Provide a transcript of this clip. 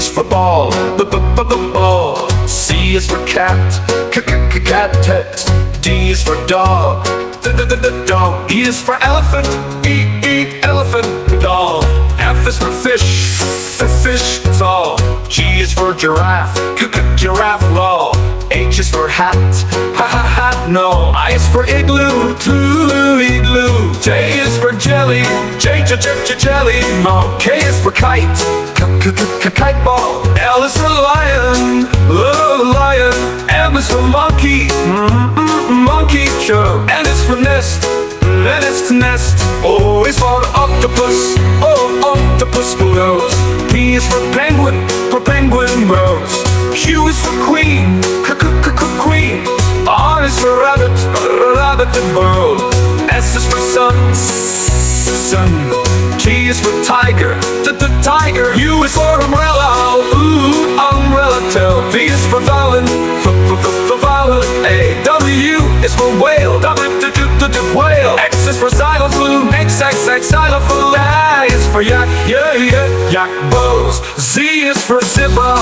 is for ball, ball. C is for cat, cat. D is for dog, dog. E is for elephant, elephant. Dog. F is for fish, fish. That's all. G is for giraffe, giraffe. Law. H is for hat, hat. No. I is for igloo, igloo. J is for jelly, jelly. K is for kite, kite ball. L is for lion, lion. M is for monkey, monkey. N is for nest, nest. O is for octopus, octopus. Rose. P is for penguin, rose. Q is for queen, queen. R is for rabbit, rabbit and bird. S is for sun, sun. T is for tiger, tiger. U is for umbrella, umbrella. V is for violin, violin. A. W is for whale, whale. X is for xylophone, xylophone. Y is for yak, yak. Bows. Z is for zebra,